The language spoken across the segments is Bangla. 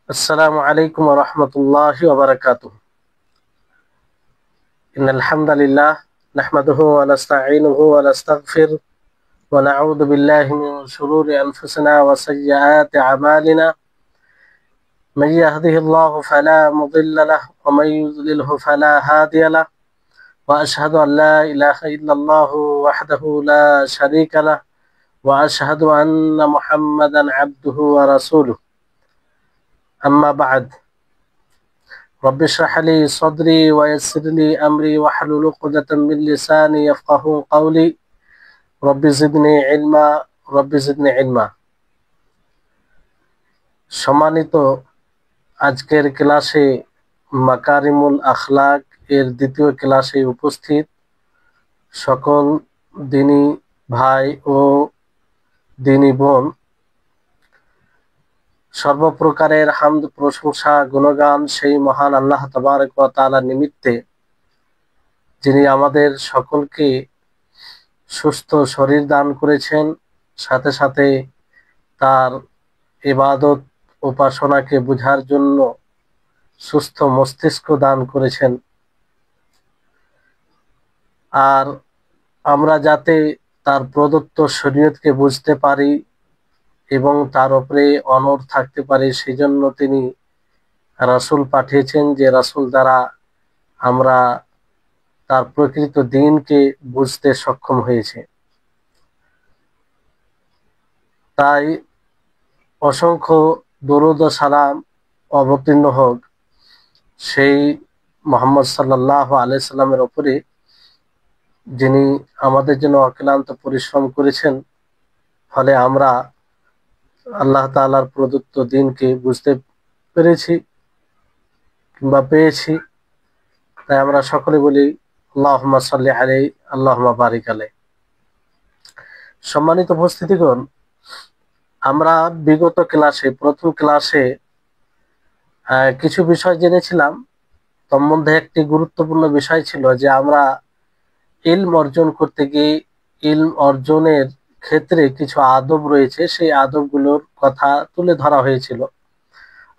السلام عليكم ورحمة الله وبركاته. إن الحمد لله نحمده ونستعينه ونستغفر ونعوذ بالله من شرور أنفسنا وسيئات أعمالنا. من يهده الله فلا مضل له ومن يضلله فلا هادي له، وأشهد أن لا إله إلا الله وحده لا شريك له، وأشهد أن محمدا عبده ورسوله. أما بعد، رب اشرح لي صدري ويسر لي أمري واحلل عقدة من لساني يفقهوا قولي. رب زدني علما رب زدني علما। সম্মানিত, আজকের ক্লাসে মাকারিমুল আখলাক এর দ্বিতীয় ক্লাসে উপস্থিত সকল দিনী ভাই ও দিনী বোন, সর্বপ্রকারের হামদ, প্রশংসা, গুণগান সেই মহান আল্লাহ তাবারক ওয়া তাআলা নিমিত্তে, যিনি আমাদের সকলকে সুস্থ শরীর দান করেছেন, সাথে সাথে তার ইবাদত উপাসনাকে বুঝার জন্য সুস্থ মস্তিষ্ক দান করেছেন। আর আমরা যাতে তার প্রদত্ত শরীয়তকে বুঝতে পারি এবং তার উপরে অনড় থাকতে পারি, সেই জন্য তিনি রাসূল পাঠিয়েছেন, যে রাসূল দ্বারা আমরা তার প্রকৃত দ্বীনকে বুঝতে সক্ষম হয়েছে। তাই অসংখ্য দরুদ ও সালাম অবতীর্ণ হোক সেই মুহাম্মদ সাল্লাল্লাহু আলাইহি সাল্লামের উপরে, যিনি আমাদের জন্য অক্লান্ত পরিশ্রম করেছেন, ফলে আমরা আল্লাহ তাআলার প্রদত্ত দ্বীনকে বুঝতে পেরেছি কিংবা পেয়েছি। তাই আমরা সকলে বলি আল্লাহুম্মা সাল্লি আলাইহি আল্লাহুম্মা বারিক আলাইহি। সম্মানিত উপস্থিতিগণ, আমরা বিগত ক্লাসে, প্রথম ক্লাসে কিছু বিষয় জেনেছিলাম। তার মধ্যে একটি গুরুত্বপূর্ণ বিষয় ছিল যে আমরা ইলম অর্জন করতে গিয়ে ইলম অর্জনের ক্ষেত্রে কিছু আদব রয়েছে, সেই আদবগুলোর কথা তুলে ধরা হয়েছিল।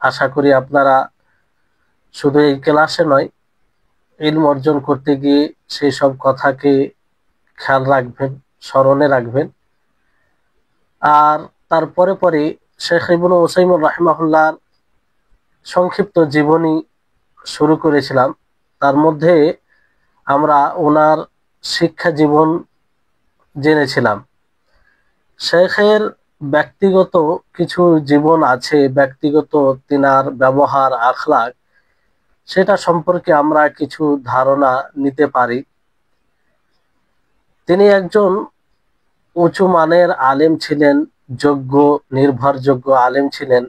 আশা করি আপনারা শুধু এই ক্লাসে নয়, ইলম অর্জন করতে গিয়ে সেই সব কথাকে খেয়াল রাখবেন, স্মরণে রাখবেন। আর তারপরে পরে শেখ ইবনে উসাইমিন রাহিমাহুল্লাহর সংক্ষিপ্ত জীবনী শুরু করেছিলাম। তার মধ্যে আমরা ওনার শিক্ষা জীবন জেনেছিলাম। শেখের ব্যক্তিগত কিছু জীবন আছে, ব্যক্তিগত তিনার ব্যবহার, আখলাক, সেটা সম্পর্কে আমরা কিছু ধারণা নিতে পারি। তিনি একজন উঁচু মানের আলেম ছিলেন, যোগ্য নির্ভরযোগ্য আলেম ছিলেন।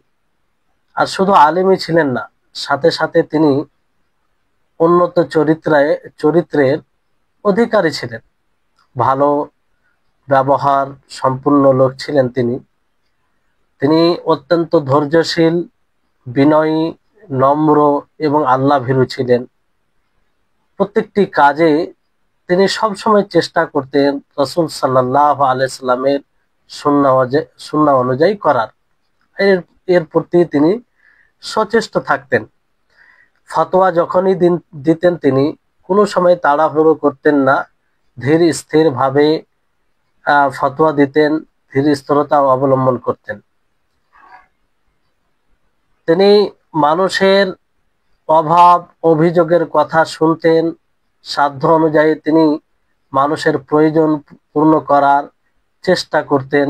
আর শুধু আলেমই ছিলেন না, সাথে সাথে তিনি উন্নত চরিত্রের অধিকারী ছিলেন। ভালো ব্যবহার সম্পূর্ণ লোক ছিলেন তিনি। তিনি অত্যন্ত ধৈর্যশীল, বিনয়ী, নম্র এবং আল্লাহ ভীরু ছিলেন। প্রত্যেকটি কাজে তিনি সবসময় চেষ্টা করতেন রাসূল সাল্লাল্লাহু আলাইহি সাল্লামের সুন্নাহ অনুযায়ী করার। এর প্রতি তিনি সচেষ্ট থাকতেন। ফতোয়া যখনই দিতেন, তিনি কোনো সময় তাড়াহুড়ো করতেন না, ধীর স্থির ভাবে ফতোয়া দিতেন, ধীর স্থিরতা অবলম্বন করতেন। তিনি মানুষের অভাব অভিযোগের কথা শুনতেন, সাধ্য অনুযায়ী তিনি মানুষের প্রয়োজন পূর্ণ করার চেষ্টা করতেন।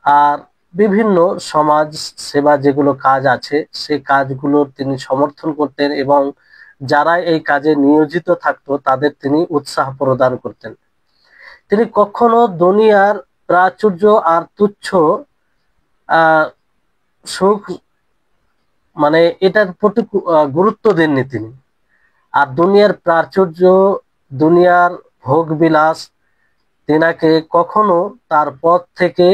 আর বিভিন্ন সমাজ সেবা যেগুলো কাজ আছে, সেই কাজগুলো তিনি সমর্থন করতেন এবং যারা এই কাজে নিয়োজিত থাকতো তাদের তিনি উৎসাহ প্রদান করতেন। তিনি কখনো দুনিয়ার প্রাচুর্য আর তুচ্ছ সুখ, মানে এটার প্রতি গুরুত্ব দেননি তিনি। আর দুনিয়ার প্রাচুর্য, দুনিয়ার ভোগ বিলাস তিনাকে কখনো তার পথ থেকে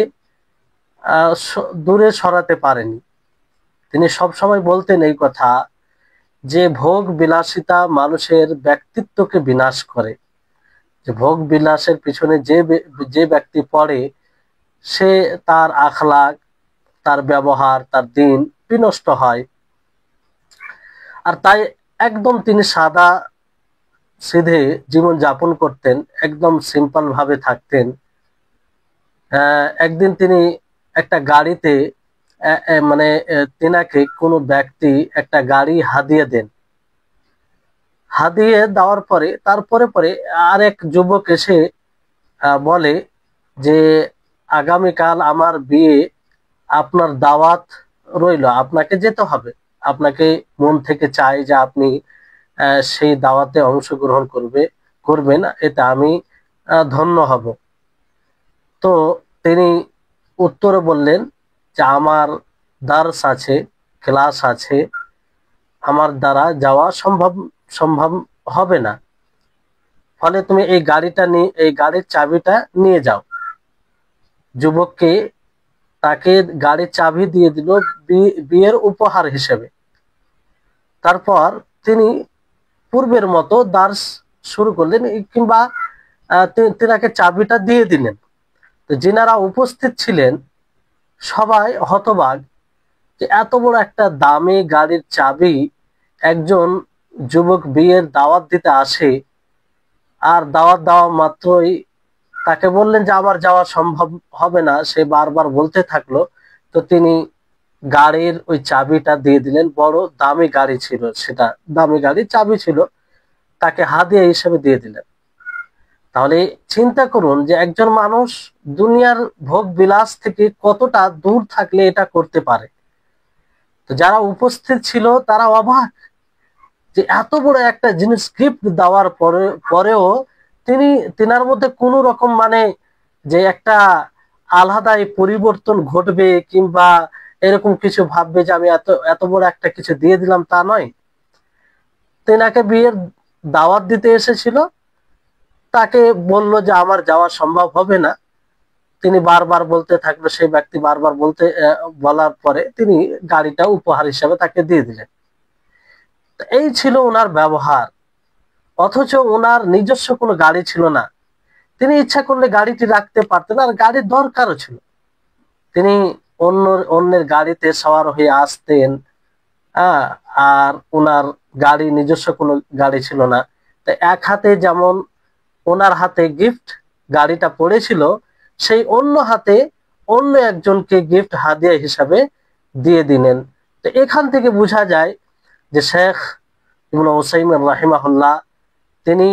দূরে সরাতে পারেনি। তিনি সবসময় বলতেন এই কথা, যে ভোগ বিলাসিতা মানুষের ব্যক্তিত্বকে বিনাশ করে। যে ভোগ বিলাসের পিছনে যে ব্যক্তি পড়ে, সে তার আখলাক, তার ব্যবহার, তার দ্বীন বিনষ্ট হয়। আর তাই একদম তিনি সাদা সিধে জীবন যাপন করতেন, একদম সিম্পল ভাবে থাকতেন। একদিন তিনি একটা গাড়িতে মানে তেনাকে কোনো ব্যক্তি একটা গাড়ি হাদিয়ে দেন। হাদিয়ে দেওয়ার পরে তারপরে পরে আরেক যুবক এসে বলে যে আগামীকাল আমার বিয়ে, আপনার দাওয়াত রইল, আপনাকে যেতে হবে। আপনাকে মন থেকে চাই যে আপনি সেই দাওয়াতে অংশগ্রহণ করবেন, এতে আমি ধন্য হব। তো তিনি উত্তরে বললেন যে আমার দার্স আছে, ক্লাস আছে, আমার দ্বারা যাওয়া সম্ভব হবে না, ফলে তুমি এই গাড়ির চাবিটা নিয়ে যাও। যুবককে তাকে গাড়ির চাবি দিয়ে দিল বিয়ের উপহার হিসেবে। তারপর তিনি পূর্বের মতো দার্স শুরু করলেন, কিংবা তিনাকে চাবিটা দিয়ে দিলেন। তো যিনারা উপস্থিত ছিলেন সবাই হতবাক যে এত বড় একটা দামি গাড়ির চাবি একজন যুবক বিয়ের দাওয়াত দিতে আসে, আর দাওয়াত দেওয়া মাত্রই তাকে বললেন যে আমার যাওয়া সম্ভব হবে না। সে বারবার বলতে থাকলো। তো তিনি গাড়ির ওই চাবিটা দিয়ে দিলেন। বড় দামি গাড়ি ছিল, সেটা দামি গাড়ির চাবি ছিল, তাকে হাদিয়া হিসেবে দিয়ে দিলেন। তাহলে চিন্তা করুন যে একজন মানুষ দুনিয়ার ভোগ বিলাস থেকে কতটা দূর থাকলে এটা করতে পারে। তো যারা উপস্থিত ছিল তারা অবাক যে এত বড় একটা জিনিস গিফট দেওয়ার পরেও তিনার মধ্যে কোনো রকম মানে যে একটা আলাদাই পরিবর্তন ঘটবে কিংবা এরকম কিছু ভাববে যে আমি এত বড় একটা কিছু দিয়ে দিলাম, তা নয়। তিনাকে বিয়ের দাওয়াত দিতে এসেছিল, তাকে বলল যে আমার যাওয়া সম্ভব হবে না। তিনি বারবার বলতে থাকলো, সেই ব্যক্তি বারবার বলার পরে তিনি গাড়িটা উপহার হিসেবে তাকে দিয়ে দিলেন। এই ছিল ওনার ব্যবহার। অথচ ওনার নিজস্ব কোনো গাড়ি ছিল না। তিনি ইচ্ছা করলে গাড়িটি রাখতে পারতেন, আর গাড়ির দরকারও ছিল। তিনি অন্যের গাড়িতে সওয়ার হয়ে আসতেন, আর ওনার গাড়ি নিজস্ব কোনো গাড়ি ছিল না। তো এক হাতে যেমন ওনার হাতে গিফট গাড়িটা পড়েছিল, সেই অন্য হাতে অন্য একজনকে গিফট হাদিয়া হিসাবে দিয়ে দিলেন। তো এখান থেকে বোঝা যায় যে শেখ ইবনে উসাইমিন রাহিমাহুল্লাহ তিনি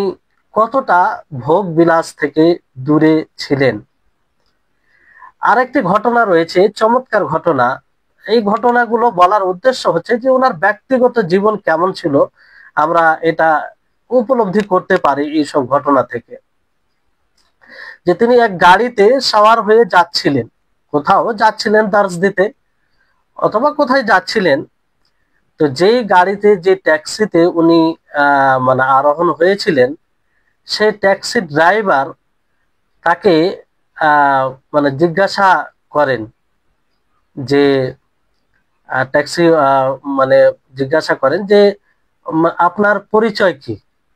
কতটা ভোগ বিলাস থেকে দূরে ছিলেন। আরেকটি ঘটনা রয়েছে, চমৎকার ঘটনা। এই ঘটনাগুলো বলার উদ্দেশ্য হচ্ছে যে ওনার ব্যক্তিগত জীবন কেমন ছিল, আমরা এটা উপলব্ধি করতে পারি এইসব ঘটনা থেকে। যে তিনি এক গাড়িতে সওয়ার হয়ে যাচ্ছিলেন, কোথাও যাচ্ছিলেন দার্স দিতে অথবা কোথায় যাচ্ছিলেন। তো যেই গাড়িতে, যে ট্যাক্সিতে উনি মানে আরোহণ হয়েছিলেন, সেই ট্যাক্সি ড্রাইভার তাকে মানে জিজ্ঞাসা করেন যে মানে জিজ্ঞাসা করেন যে আপনার পরিচয় কি,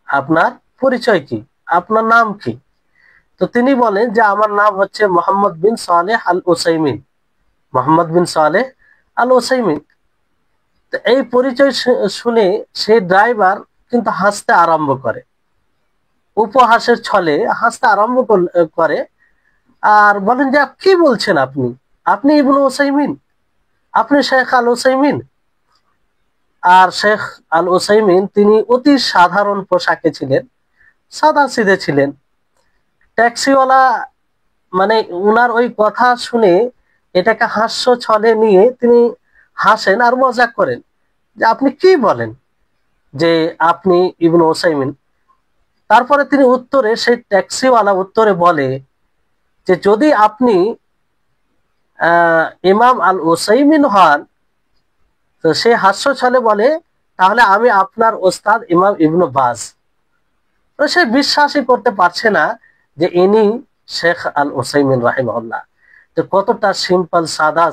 আপনার পরিচয় কি, আপনার নাম কি? তো তিনি বলেন যে আমার নাম হচ্ছে মোহাম্মদ বিন সালেহ আল উসাইমিন, মোহাম্মদ বিন সালেহ আল উসাইমিন। তো এই পরিচয় শুনে সেই ড্রাইভার কিন্তু হাসতে আরম্ভ করে, উপহাসের ছলে হাসতে আরম্ভ করে, আর বলেন যে কি বলছেন আপনি, আপনি ইবনে উসাইমিন, আপনি শেখ আল উসাইমিন। আর শেখ আল উসাইমিন তিনি অতি সাধারণ পোশাকে ছিলেন, সাদা সিধে ছিলেন। ট্যাক্সিওয়ালা মানে উনার ওই কথা শুনে এটাকে হাস্য ছলে নিয়ে তিনি হাসেন আর মজা করেন যে আপনি কি বলেন যে আপনি ইবনে উসাইমিন। তারপরে তিনি উত্তরে, সেই ট্যাক্সিওয়ালা উত্তরে বলে যে যদি আপনি ইমাম আল উসাইমিন হন, তো সে হাস্য ছলে বলে তাহলে আমি আপনার ওস্তাদ ইমাম ইবনে বাজ। তো সে বিশ্বাসই করতে পারছে না যে ইনি শেখ আল উসাইমিন রাহিমাহুল্লাহ। তো কতটা সিম্পল সাদা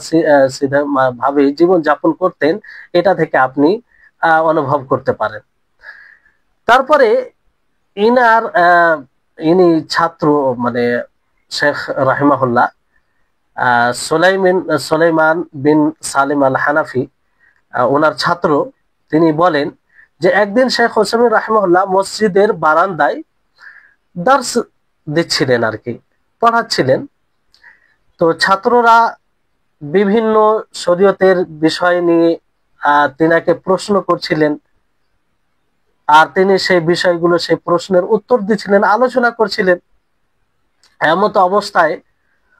সিধা ভাবে জীবন যাপন করতেন, এটা থেকে আপনি অনুভব করতে পারেন। তারপরে ইনি ছাত্র মানে শেখ রাহিমাহুল্লাহ সুলাইমান বিন সালিম আল হানাফি ওনার ছাত্র। তিনি বলেন যে একদিন শেখ হোসেন রাহিমাহুল্লাহ মসজিদের বারান্দায় দার্স দিচ্ছিলেন আর কি, পড়াচ্ছিলেন। তো ছাত্ররা বিভিন্ন শরীয়তের বিষয় নিয়ে তিনাকে প্রশ্ন করছিলেন, আর তিনি সেই বিষয়গুলো, সেই প্রশ্নের উত্তর দিচ্ছিলেন, আলোচনা করছিলেন। এমত অবস্থায়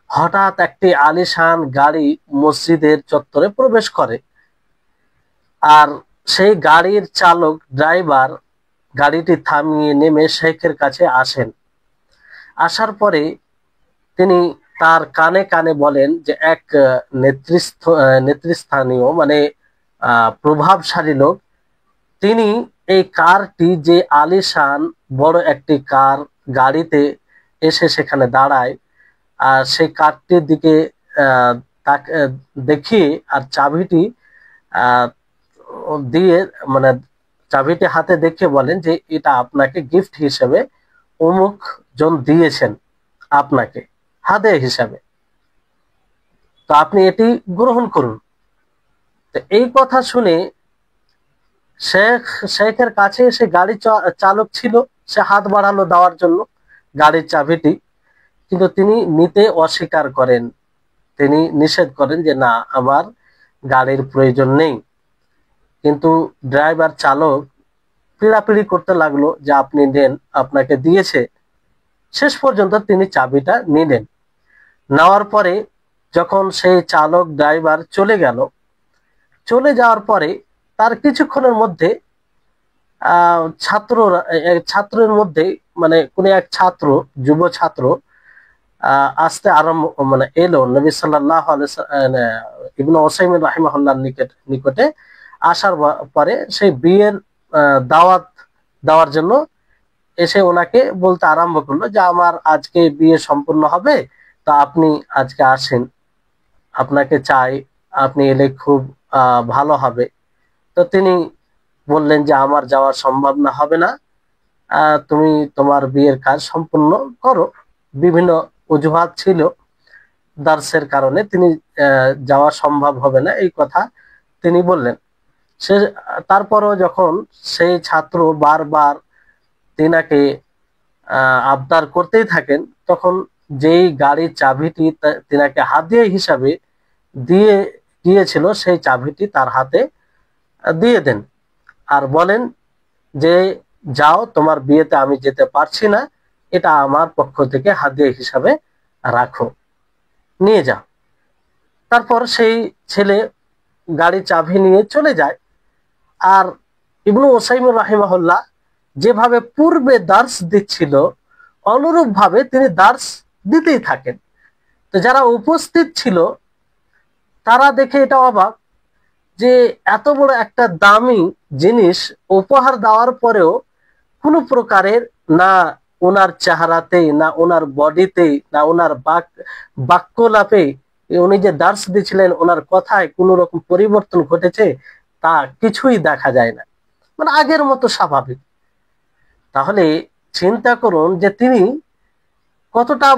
হঠাৎ একটি আলিশান গাড়ি মসজিদের চত্বরে প্রবেশ করে, আর সেই গাড়ির চালক, ড্রাইভার গাড়িটি থামিয়ে নেমে শেখের কাছে আসেন। আসার পরে তিনি তার কানে কানে বলেন যে এক নেতৃস্থানীয় মানে প্রভাবশালী লোক, তিনি এই কারটি, যে আলিশান বড় একটি কার গাড়িতে এসে সেখানে দাঁড়ায়, আর সেই কারটির দিকে তাকে দেখিয়ে আর চাবিটি দিয়ে, মানে চাবিটি হাতে দেখে বলেন যে এটা আপনাকে গিফট হিসেবে অমুক জন দিয়েছেন আপনাকে হাদিয়া হিসাবে, তো আপনি এটি গ্রহণ করুন। তো এই কথা শুনে শেখের কাছে সে গাড়ি চালক ছিল, সে হাত বাড়ালো দেওয়ার জন্য গাড়ির চাবিটি, কিন্তু তিনি নিতে অস্বীকার করেন। তিনি নিষেধ করেন যে না, আমার গাড়ির প্রয়োজন নেই। কিন্তু ড্রাইভার চালক পিড়াপিড়ি করতে লাগলো যে আপনি নেন, আপনাকে দিয়েছে। শেষ পর্যন্ত তিনি চাবিটা নিলেন। নেওয়ার পরে যখন সেই চালক ড্রাইভার চলে গেল, চলে যাওয়ার পরে তার কিছুক্ষণের মধ্যে ছাত্রের মধ্যে মানে কোন এক ছাত্র, যুব ছাত্র আসতে আরম্ভ এলো নবী সাল্লাল্লাহু আলাইহি ইবনে উসাইমিন রাহিমাহুল্লাহর নিকটে। আসার পরে সেই বিয়ের দাওয়াত দেওয়ার জন্য এসে ওনাকে বলতে আরম্ভ করলো যে আমার আজকে বিয়ে সম্পূর্ণ হবে, তো আপনি আজকে আসেন, আপনাকে চাই, আপনি এলে খুব ভালো হবে। তো তিনি বললেন যে আমার যাওয়া সম্ভব না, হবে না, তুমি তোমার বিয়ের কাজ সম্পূর্ণ করো। বিভিন্ন অজুহাত ছিল, দার্সের কারণে তিনি যাওয়া সম্ভব হবে না, এই কথা তিনি বললেন। সে তারপরও যখন সেই ছাত্র বারবার তিনাকে আবদার করতেই থাকেন, তখন যেই গাড়ির চাবিটি তিনাকে হাদিয়া হিসাবে দিয়ে গিয়েছিল সেই চাবিটি তার হাতে দিয়ে দেন, আর বলেন যে যাও, তোমার বিয়েতে আমি যেতে পারছি না, এটা আমার পক্ষ থেকে হাদিয়া হিসাবে রাখো, নিয়ে যাও। তারপর সেই ছেলে গাড়ি চাবি নিয়ে চলে যায়। আর ইবনু উসাইমিন রাহিমাহুল্লাহ যেভাবে পূর্বে দার্স দিচ্ছিল, অনুরূপ ভাবে তিনি দার্স দিতেই থাকেন। তো যারা উপস্থিত ছিল তারা দেখে এটা অবাক যে এত বড় একটা দামি জিনিস উপহার দেওয়ার পরেও কোনো প্রকারের, না ওনার চেহারাতে, না ওনার বডিতে, না ওনার বাক্যলাপে, উনি যে দার্স দিচ্ছিলেন ওনার কথায় কোনো রকম পরিবর্তন ঘটেছে তা কিছুই দেখা যায় না, মানে আগের মতো স্বাভাবিক। তাহলে চিন্তা করুন যে তিনি কতটা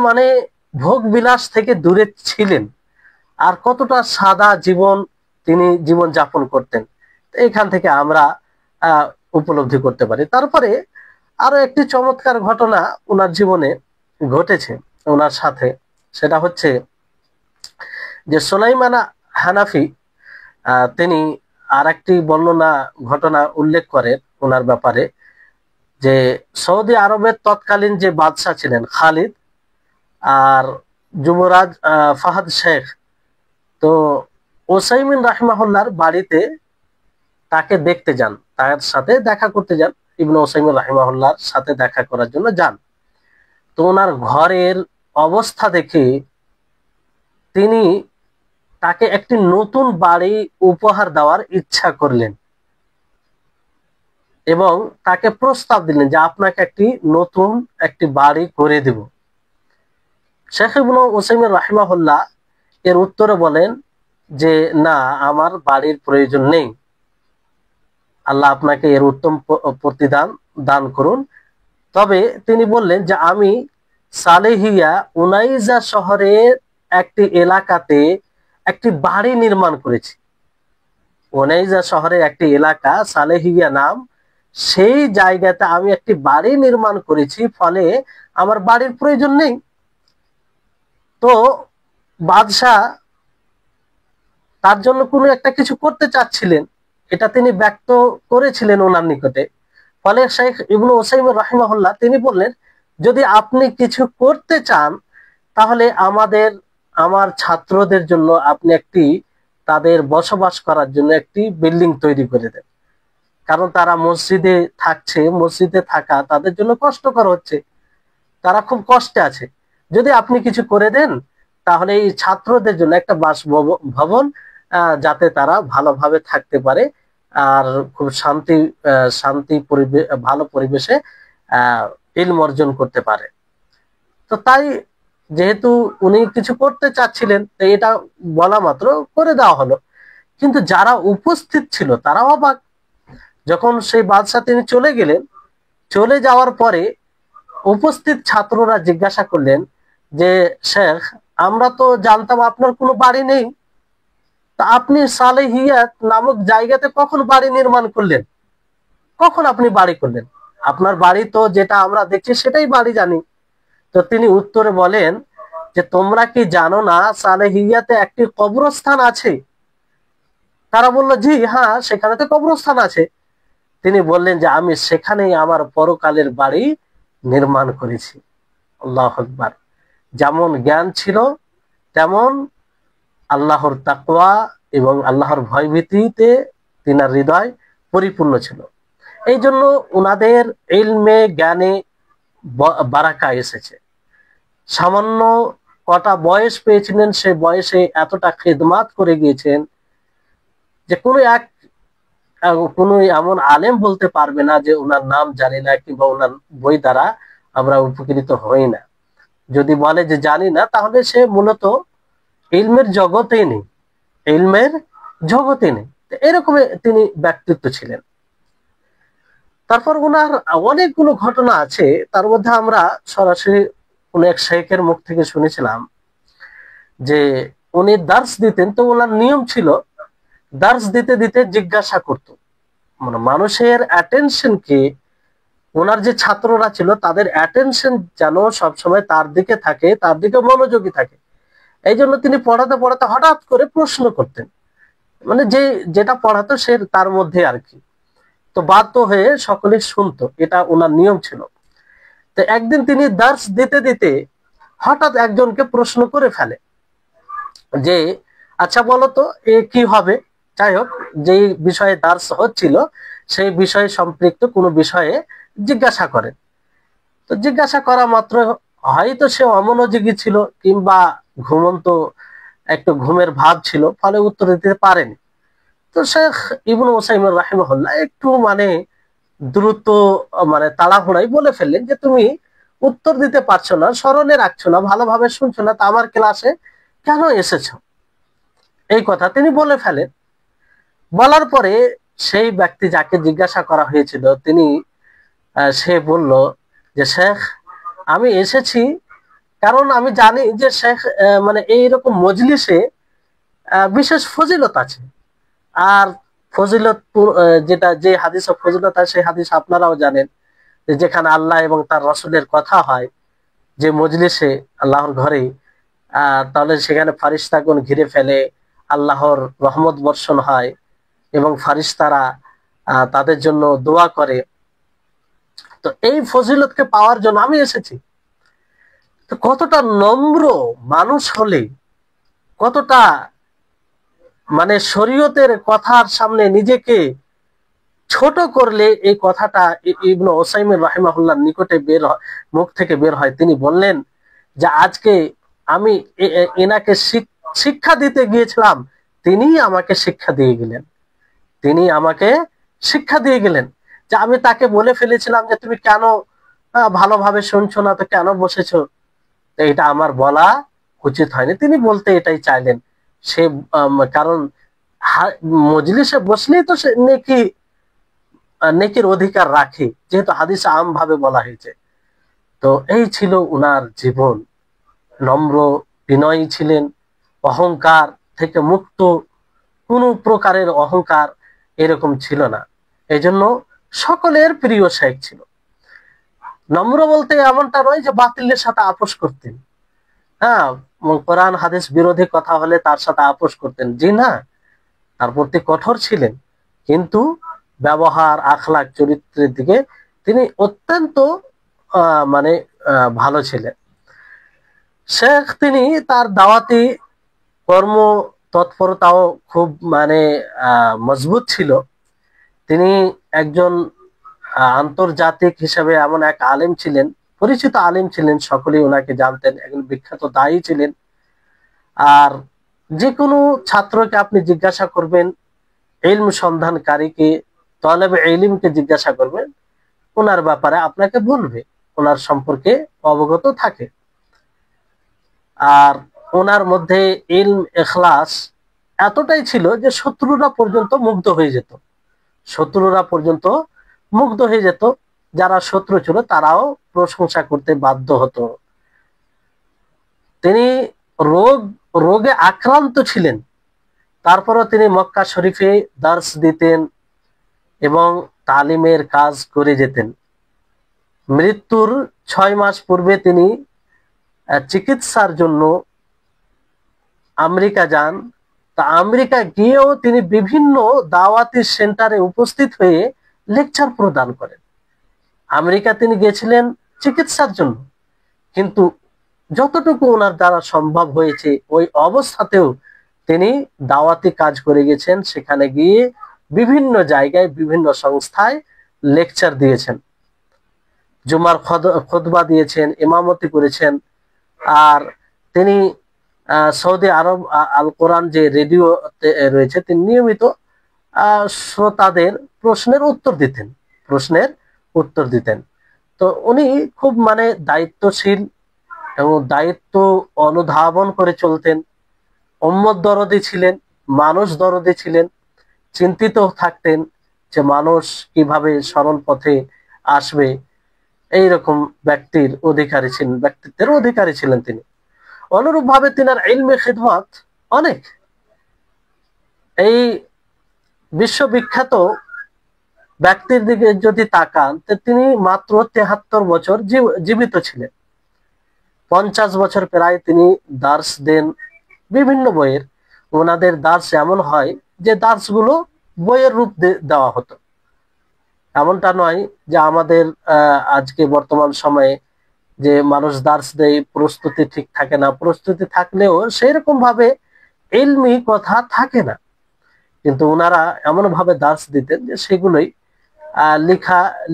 ভোগ বিলাস থেকে দূরে ছিলেন, আর কতটা সাদা জীবন তিনি জীবন যাপন করতেন। এখান থেকে আমরা উপলব্ধি করতে পারি। তারপরে আরো একটি চমৎকার ঘটনা ওনার জীবনে ঘটেছে ওনার সাথে, সেটা হচ্ছে যে সুলাইমান হানাফি তিনি আর একটি বর্ণনা ঘটনা উল্লেখ করেন ওনার ব্যাপারে, যে সৌদি আরবের তৎকালীন যে বাদশাহ ছিলেন খালিদ আর যুবরাজ ফাহাদ শেখ, তো ওসাইমিন রাহিমাহুল্লাহর বাড়িতে তাকে দেখতে যান, তার সাথে দেখা করতে যান, ইবনে ওসাইমিন রাহিমাহুল্লাহর সাথে দেখা করার জন্য যান। তো ওনার ঘরের অবস্থা দেখে তিনি তাকে একটি নতুন বাড়ি উপহার দেওয়ার ইচ্ছা করলেন এবং তাকে প্রস্তাব দিলেন যে আপনাকে নতুন একটি বাড়ি করে দেব। শেখ ইবনে উসাইমিন রাহিমাহুল্লাহ এর উত্তরে বলেন যে না, আমার বাড়ির প্রয়োজন নেই, আল্লাহ আপনাকে এর উত্তম প্রতিদান দান করুন। তবে তিনি বললেন যে আমি সালেহিয়া উনাইজা শহরের একটি এলাকাতে একটি বাড়ি নির্মাণ করেছি। উনাইজা শহরের একটি এলাকা সালেহিয়া নাম, সেই জায়গাতে আমি একটি বাড়ি নির্মাণ করেছি, ফলে আমার বাড়ির প্রয়োজন নেই। তো বাদশাহ তার জন্য কোনো একটা কিছু করতে চাচ্ছিলেন, এটা তিনি ব্যক্ত করেছিলেন ওনার নিকটে। ফলে শেখ ইবনু উসাইমিন রাহিমাহুল্লাহ তিনি বললেন, যদি আপনি কিছু করতে চান তাহলে আমার ছাত্রদের জন্য আপনি একটি তাদের বসবাস করার জন্য একটি বিল্ডিং তৈরি করে দেন, কারণ তারা মসজিদে থাকছে, মসজিদে থাকা তাদের জন্য কষ্টকর হচ্ছে, তারা খুব কষ্টে আছে। যদি আপনি কিছু করে দেন তাহলে এই ছাত্রদের জন্য একটা ভবন, যাতে তারা ভালোভাবে থাকতে পারে আর খুব শান্তি পরিবেশ, ভালো পরিবেশে ইলম অর্জন করতে পারে। তো তাই যেহেতু উনি কিছু করতে চাচ্ছিলেন, তো এটা বলা মাত্র করে দেওয়া হলো। কিন্তু যারা উপস্থিত ছিল তারা অবাক। যখন সেই বাদশাহ তিনি চলে গেলেন, চলে যাওয়ার পরে উপস্থিত ছাত্ররা জিজ্ঞাসা করলেন যে, শেখ, আমরা তো জানতাম আপনার কোনো বাড়ি নেই, তা আপনি সালেহিয়াত নামক জায়গাতে কখন বাড়ি নির্মাণ করলেন? কখন আপনি বাড়ি করলেন? আপনার বাড়ি তো যেটা আমরা দেখছি সেটাই বাড়ি জানি। তো তিনি উত্তরে বলেন যে, তোমরা কি জানো না সালেহিয়াতে একটি কবরস্থান আছে? তারা বলল, জি হ্যাঁ, সেখানে তো কবরস্থান আছে। তিনি বললেন যে, আমি সেখানেই আমার পরকালের বাড়ি নির্মাণ করেছি। আল্লাহু আকবার। যেমন জ্ঞান ছিল, তেমন আল্লাহর তাকওয়া এবং আল্লাহর ভয়ভীতিতে তিনার হৃদয় পরিপূর্ণ ছিল। এই জন্য উনাদের ইলমে জ্ঞানে বারাকা এসেছে। সামান্য কটা বয়স পেয়েছিলেন, সে বয়সে এতটা খেদমাত করে গিয়েছেন যে কোনো এমন আলেম বলতে পারবে না যে ওনার নাম জানি না কিংবা ওনার বই দ্বারা আমরা উপকৃত হই না। যদি বলে যে জানি না, তাহলে সে মূলত ইলমের জগতে নেই, ইলমের জগতে নেই। এরকম তিনি ব্যক্তিত্ব ছিলেন। তারপর ওনার অনেকগুলো ঘটনা আছে, তার মধ্যে আমরা সরাসরি কোন এক শেখের মুখ থেকে শুনেছিলাম যে উনি দার্স দিতেন। তো ওনার নিয়ম ছিল দার্স দিতে দিতে জিজ্ঞাসা করত, মানে মানুষের অ্যাটেনশনকে, ওনার যে ছাত্ররা ছিল তাদের অ্যাটেনশন যেন সবসময় তার দিকে থাকে, তার দিকে মনোযোগী থাকে। এই জন্য তিনি পড়াতে পড়াতে হঠাৎ করে প্রশ্ন করতেন, মানে যেটা পড়াতো সে তার মধ্যে আর কি। তো বাধ্য হয়ে সকলে শুনতো, এটা ওনার নিয়ম ছিল। তো একদিন তিনি দার্স দিতে দিতে হঠাৎ একজনকে প্রশ্ন করে ফেলে যে, আচ্ছা বলো তো এ কি হবে? যাই হোক, যেই বিষয়ে দার্স হচ্ছিল সেই বিষয়ে সম্পৃক্ত কোনো বিষয়ে জিজ্ঞাসা করেন। তো জিজ্ঞাসা করা মাত্র হয়তো সে অমনোযোগী ছিল কিংবা ঘুমন্ত, একটু ঘুমের ভাব ছিল, ফলে উত্তর দিতে পারেনি। তো শেখ ইবনু উসাইমিন রাহিমাহুল্লাহ একটু দ্রুত, তাড়াহুড়াই বলে ফেললেন যে, তুমি উত্তর দিতে পারছো না, স্মরণে রাখছো না, ভালোভাবে শুনছো না, তা আমার ক্লাসে কেন এসেছো? এই কথা তিনি বলে ফেলেন। বলার পরে সেই ব্যক্তি যাকে জিজ্ঞাসা করা হয়েছিল সে বলল যে, শেখ, আমি এসেছি কারণ আমি জানি যে শেখ এইরকম মজলিসে বিশেষ ফজিলত আছে। আর ফজিলত, যে হাদিস ফজিলত আছে সেই হাদিস আপনারাও জানেন, যেখানে আল্লাহ এবং তার রাসূলের কথা হয়, যে মজলিসে আল্লাহর ঘরে, তাহলে সেখানে ফারিস্তাগণ ঘিরে ফেলে, আল্লাহর রহমত বর্ষণ হয় এবং ফারিস্তারা তাদের জন্য দোয়া করে। তো এই ফজিলতকে পাওয়ার জন্য আমি এসেছি। তো কতটা নম্র মানুষ হলে, কতটা শরীয়তের কথার সামনে নিজেকে ছোট করলে এই কথাটা ইবনু উসাইমিন রাহিমাহুল্লাহর নিকটে মুখ থেকে বের হয়। তিনি বললেন যে, আজকে আমি এনাকে শিক্ষা দিতে গিয়েছিলাম, তিনিই আমাকে শিক্ষা দিয়ে গেলেন। তিনি আমাকে শিক্ষা দিয়ে গেলেন যে আমি তাকে বলে ফেলেছিলাম যে, তুমি কেন ভালোভাবে শুনছো না, তো কেন বসেছো? এটা আমার বলা উচিত হয়নি। তিনি বলতে এটাই চাইলেন, সে কারণ মজলিসে বসলেই তো সে নেকির অধিকার রাখে, যেহেতু হাদিসে আম ভাবে বলা হয়েছে। তো এই ছিল উনার জীবন। নম্র, বিনয়ী ছিলেন, অহংকার থেকে মুক্ত, কোনো প্রকারের অহংকার এরকম ছিল না। এই জন্য সকলের প্রিয় শেখ ছিল। নম্র বলতে এমনটা নয় যে বাতিলের সাথে আপোষ করতেন, হ্যাঁ, কোরআন হাদিস বিরোধী কথা হলে তার সাথে আপোষ করতেন, জি না, তার প্রতি কঠোর ছিলেন, কিন্তু ব্যবহার আখলাক চরিত্রের দিকে তিনি অত্যন্ত মানে ভালো ছিলেন। শেখ তিনি তার দাওয়াতি কর্ম তৎপরতাও খুব মানে মজবুত ছিল। তিনি একজন আন্তর্জাতিক হিসেবে এমন এক আলেম ছিলেন, পরিচিত আলেম ছিলেন, সকলেই ওনাকে জানতেন, একজন বিখ্যাত দায়ী ছিলেন। আর যে কোনো ছাত্রকে আপনি জিজ্ঞাসা করবেন, ইলম সন্ধানকারীকে, তলেবে ইলমকে জিজ্ঞাসা করবেন, ওনার ব্যাপারে আপনাকে বলবে, ওনার সম্পর্কে অবগত থাকে। আর ওনার মধ্যে ইলম ইখলাস এতটাই ছিল যে শত্রুরা পর্যন্ত মুগ্ধ হয়ে যেত, শত্রুরা পর্যন্ত মুগ্ধ হয়ে যেত, যারা শত্রু ছিল তারাও প্রশংসা করতে বাধ্য হতো। তিনি রোগে আক্রান্ত ছিলেন, তারপরও তিনি মক্কা শরীফে দার্স দিতেন এবং তালিমের কাজ করে যেতেন। মৃত্যুর 6 মাস পূর্বে তিনি চিকিৎসার জন্য আমেরিকা যান। তা আমেরিকা গিয়েও তিনি বিভিন্ন দাওয়াতি সেন্টারে উপস্থিত হয়ে লেকচার প্রদান করেন। আমেরিকা তিনি গিয়েছিলেন চিকিৎসার জন্য, কিন্তু যতটুকু ওনার দ্বারা সম্ভব হয়েছে ওই অবস্থাতেও তিনি দাওয়াতি কাজ করে গেছেন। সেখানে গিয়ে বিভিন্ন জায়গায় বিভিন্ন সংস্থায় লেকচার দিয়েছেন, জুমার খুতবা দিয়েছেন, ইমামতি করেছেন। আর তিনি সৌদি আরব আল কোরআন যে রেডিও রয়েছে, তিনি নিয়মিত শ্রোতাদের প্রশ্নের উত্তর দিতেন। তো উনি খুব মানে দায়িত্বশীল এবং দায়িত্ব অনুধাবন করে চলতেন, উম্মত দরদি ছিলেন, মানুষ দরদি ছিলেন, চিন্তিত থাকতেন যে মানুষ কিভাবে সরল পথে আসবে, এইরকম ব্যক্তিত্বের অধিকারী ছিলেন তিনি। অনুরূপ ভাবে তিনার ইলমে খিদমত অনেক। এই বিশ্ববিখ্যাত ব্যক্তির দিকে যদি তাকান, তিনি মাত্র 73 বছর জীবিত ছিলেন। 50 বছর প্রায় তিনি দার্স দেন বিভিন্ন বইয়ের। ওনাদের দার্স এমন হয় যে দার্সগুলো বইয়ের রূপ দেওয়া হতো, এমনটা নয় যে আমাদের আজকে বর্তমান সময়ে যে মানুষ দার্স দেয়, প্রস্তুতি ঠিক থাকে না, প্রস্তুতি থাকলেও সেই রকম ভাবে ইলমি কথা থাকে না, কিন্তু ওনারা এমন ভাবে দার্স দিতেন যে সেগুলোই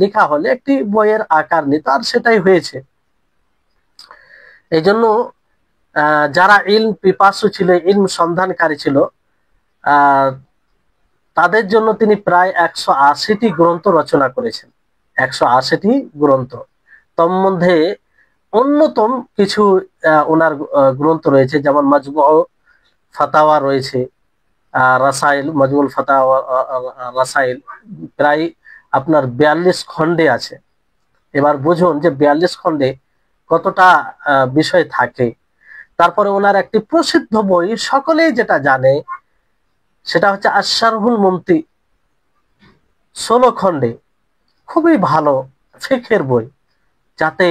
লেখা হলে একটি বইয়ের আকার নিত, আর সেটাই হয়েছে। এই জন্য যারা ইলম পিপাসু ছিল, ইলম সন্ধানকারী ছিল, তাদের জন্য তিনি প্রায় 180টি গ্রন্থ রচনা করেছেন। 180টি গ্রন্থ, তোর মধ্যে অন্যতম কিছু ওনার গ্রন্থ রয়েছে, যেমন মাজমু ফাতাওয়া রয়েছে, রাসাইল, মাজমুল ফাতাওয়া রাসাইল প্রায় আপনার 42 খণ্ডে আছে। এবার বুঝুন যে 42 খণ্ডে কতটা বিষয় থাকে। তারপরে ওনার একটি প্রসিদ্ধ বই সকলেই যেটা জানে, সেটা হচ্ছে আশ-শারহুল মুমতি, 16 খণ্ডে, খুবই ভালো ফিকহের বই, যাতে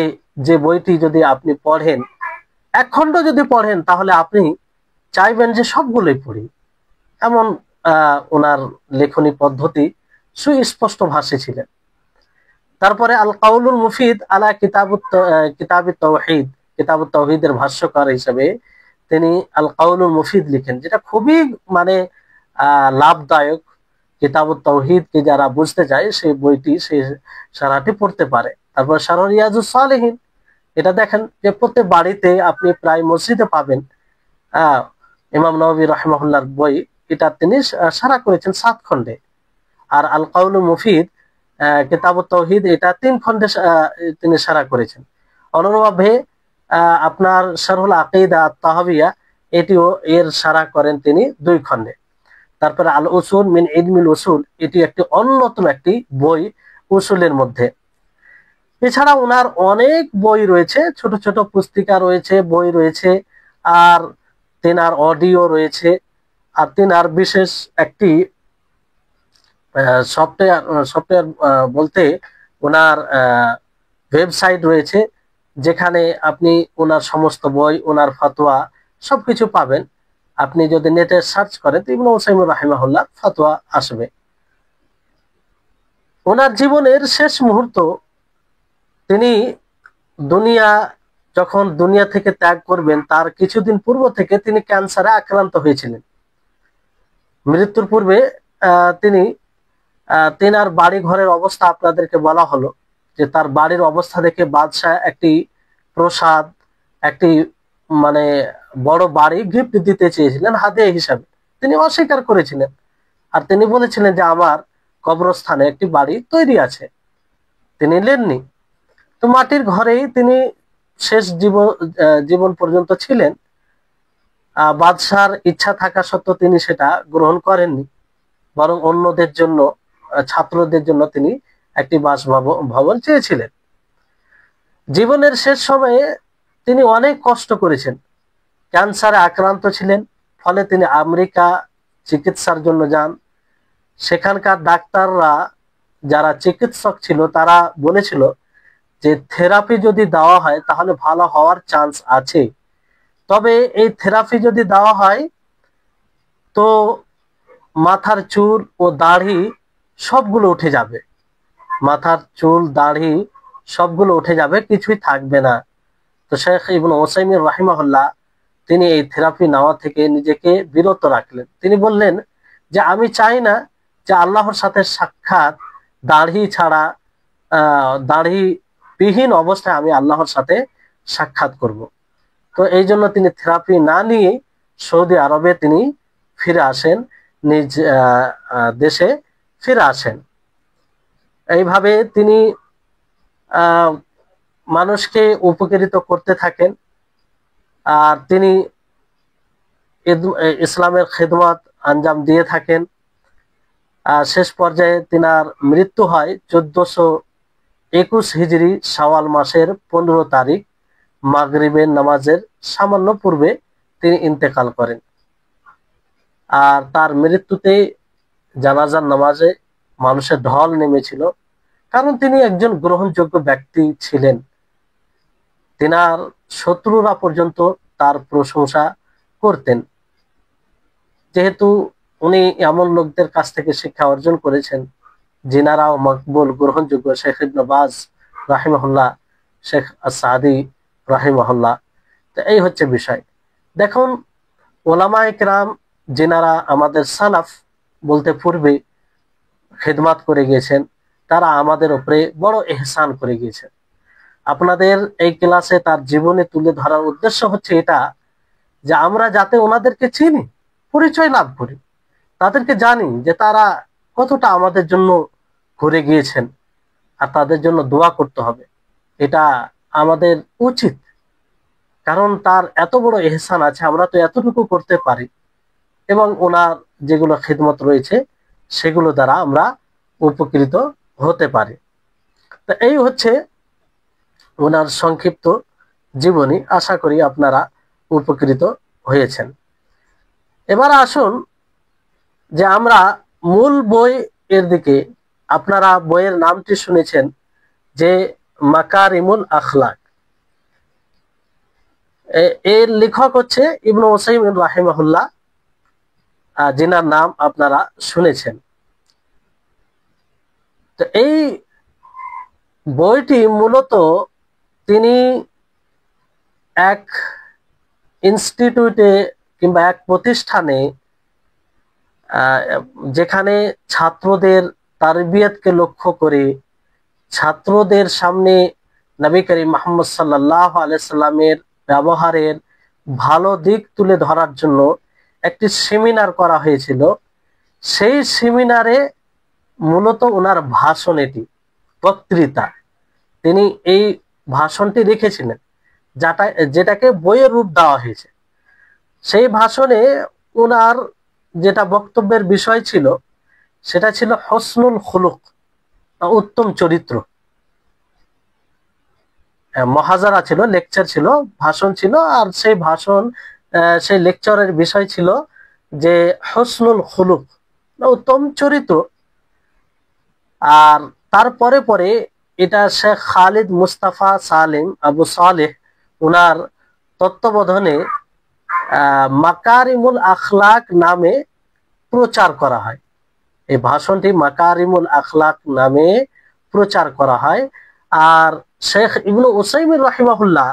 যে বইটি যদি আপনি পড়েন, 1 খণ্ড যদি পড়েন, তাহলে আপনি চাইবেন যে সবগুলোই পড়ি, এমন ওনার লেখনী পদ্ধতি, সুস্পষ্ট ভাষী ছিলেন। তারপরে আল কাউলুল মুফিদ আলা কিতাবুত তাওহীদ, কিতাবুত তাওহীদের ভাষ্যকার হিসেবে তিনি আল কাউলুল মুফিদ লিখেন, যেটা খুবই মানে লাভদায়ক। কিতাবুত তাওহীদকে যারা বুঝতে চায় সেই বইটি, সেই সারাটি পড়তে পারে। তারপর শারহ রিয়াজুস সালিহিন, এটা দেখেন যে প্রত্যেক বাড়িতে আপনি প্রায় মসজিদে পাবেন। ইমাম নববী রাহিমাহুল্লাহর বই, এটা তিনি সারা করেছেন 7 খণ্ডে। আর আল কাউলুল মুফিদ কিতাবুত তাওহীদ, এটা 3 খণ্ডে তিনি সারা করেছেন। অনুরূপভাবে আপনার শারহুল আকিদা আত-তাহাবিয়া, এটিও এর সারা করেন তিনি 2 খণ্ডে। তারপরে আল উসুল মিন ইলমিল উসুল, এটি একটি অন্যতম একটি বই উসুলের মধ্যে। এছাড়া ওনার অনেক বই রয়েছে, ছোট ছোট পুস্তিকা রয়েছে, বই রয়েছে, আর তেনার অডিও রয়েছে। আর তেনার বিশেষ একটি সফটওয়্যার সফটওয়্যার বলতে ওনার ওয়েবসাইট রয়েছে, যেখানে আপনি ওনার সমস্ত বই, ওনার ফতোয়া সবকিছু পাবেন। আপনি যদি নেটে সার্চ করেন তো ইবনে উসাইমিন রাহিমাহুল্লাহ ফতোয়া আসবে। ওনার জীবনের শেষ মুহূর্ত, তিনি দুনিয়া যখন দুনিয়া থেকে ত্যাগ করবেন তার কিছুদিন পূর্ব থেকে তিনি ক্যান্সারে আক্রান্ত হয়েছিলেন। মৃত্যুর পূর্বে তিনি তেনার বাড়ি ঘরের অবস্থা আপনাদেরকে বলা হলো, যে তার বাড়ির অবস্থা দেখে বাদশাহ একটি প্রসাদ, একটি মানে বড় বাড়ি গিফট দিতে চেয়েছিলেন হাদিয়া হিসাবে। তিনি অস্বীকার করেছিলেন, আর তিনি বলেছিলেন যে আমার কবরস্থানে একটি বাড়ি তৈরি আছে, তিনি নেননি। তো মাটির ঘরেই তিনি শেষ জীবন পর্যন্ত ছিলেন। বাদশার ইচ্ছা থাকা সত্ত্বেও তিনি সেটা গ্রহণ করেননি, বরং অন্যদের জন্য, ছাত্রদের জন্য তিনি একটি বাসভবন চেয়েছিলেন। জীবনের শেষ সময়ে তিনি অনেক কষ্ট করেছেন, ক্যান্সারে আক্রান্ত ছিলেন, ফলে তিনি আমেরিকা চিকিৎসার জন্য যান। সেখানকার ডাক্তাররা, যারা চিকিৎসক ছিল, তারা বলেছিল যে থেরাপি যদি দেওয়া হয় তাহলে ভালো হওয়ার চান্স আছে, তবে এই থেরাপি যদি দেওয়া হয় তো মাথার চুল ও দাড়ি সবগুলো উঠে যাবে, মাথার চুল দাড়ি সবগুলো উঠে যাবে, কিছুই থাকবে না। তো শেখ ইবনে উসাইমিন রাহিমাহুল্লাহ তিনি এই থেরাপি নেওয়া থেকে নিজেকে বিরত রাখলেন। তিনি বললেন যে আমি চাই না যে আল্লাহর সাথে সাক্ষাৎ দাড়ি ছাড়া, দাড়ি বিহীন অবস্থায় আমি আল্লাহর সাথে সাক্ষাৎ করব। তো এই জন্য তিনি থেরাপি না নিয়ে সৌদি আরবে তিনি ফিরে আসেন, নিজ দেশে ফিরে আসেন। এইভাবে তিনি মানুষকে উপকৃত করতে থাকেন, আর তিনি ইসলামের খেদমত আঞ্জাম দিয়ে থাকেন। শেষ পর্যায়ে তিনার মৃত্যু হয় 1421 হিজরি শাওয়াল মাসের 15 তারিখ, মাগরিবের নামাজের সামান্য পূর্বে তিনি ইন্তেকাল করেন। আর তার মৃত্যুতে জানাজার নামাজে মানুষের ঢল নেমেছিল, কারণ তিনি একজন গ্রহণযোগ্য ব্যক্তি ছিলেন। তিনার শত্রুরা পর্যন্ত তার প্রশংসা করতেন, যেহেতু উনি এমন লোকদের কাছ থেকে শিক্ষা অর্জন করেছেন যিনারাও মকবুল, গ্রহণযোগ্য। শেখ ইবনে বাজ রাহিমাহুল্লাহ, শেখ আস-সাদি রাহিমাহুল্লাহ। তো এই হচ্ছে বিষয়। দেখুন, ওলামায়ে কেরাম যিনারা আমাদের সালাফ বলতে পূর্বে খেদমাত করে গিয়েছেন, তারা আমাদের উপরে বড় এহসান করে গিয়েছেন। আপনাদের এই ক্লাসে তার জীবনে তুলে ধরার উদ্দেশ্য হচ্ছে এটা, যে আমরা যাতে ওনাদেরকে চিনি, পরিচয় লাভ করি, তাদেরকে জানি যে তারা কতটা আমাদের জন্য করে গিয়েছেন, আর তাদের জন্য দোয়া করতে হবে, এটা আমাদের উচিত। কারণ তার এত বড় এহসান আছে, আমরা তো এতটুকু করতে পারি, এবং ওনার যেগুলো খিদমত রয়েছে সেগুলো দ্বারা আমরা উপকৃত হতে পারি। তো এই হচ্ছে ওনার সংক্ষিপ্ত জীবনী। আশা করি আপনারা উপকৃত হয়েছেন। এবার আসুন যে আমরা মূল বই এর দিকে। আপনারা বইয়ের নামটি শুনেছেন যে মাকারিমুল আখলাক। এর লেখক হচ্ছে ইবনে উসাইমিন রাহিমাহুল্লাহ, যিনার নাম আপনারা শুনেছেন। তো এই বইটি মূলত তিনি এক ইনস্টিটিউটে কিংবা এক প্রতিষ্ঠানে, যেখানে ছাত্রদের তারবিয়তকে লক্ষ্য করে, ছাত্রদের সামনে নবী করিম মুহাম্মদ সাল্লাল্লাহু আলাইহি সাল্লামের ব্যবহারের ভালো দিক তুলে ধরার জন্য একটি সেমিনার করা হয়েছিল। সেই সেমিনারে মূলত ওনার ভাষণ, এটি বক্তৃতা, তিনি এই ভাষণটি রেখেছিলেন, যেটাকে বইয়ের রূপ দেওয়া হয়েছে। সেই ভাষণে ওনার যেটা বক্তব্যের বিষয় ছিল সেটা ছিল হসনুল খুলুক, উত্তম চরিত্র। মহাজারা ছিল, লেকচার ছিল, ভাষণ ছিল, আর সেই ভাষণ, সেই লেকচারের বিষয় ছিল যে হসনুল খুলুক, উত্তম চরিত্র। আর তারপরে পরে এটা শেখ খালিদ মুস্তাফা সালিম আবু সালেহ উনার তত্ত্বাবধানে মাকারিমুল আখলাক নামে প্রচার করা হয়। এই ভাষণটি মাকারিমুল আখলাক নামে প্রচার করা হয়। আর শেখ ইবনু উসাইমিন রাহিমাহুল্লাহ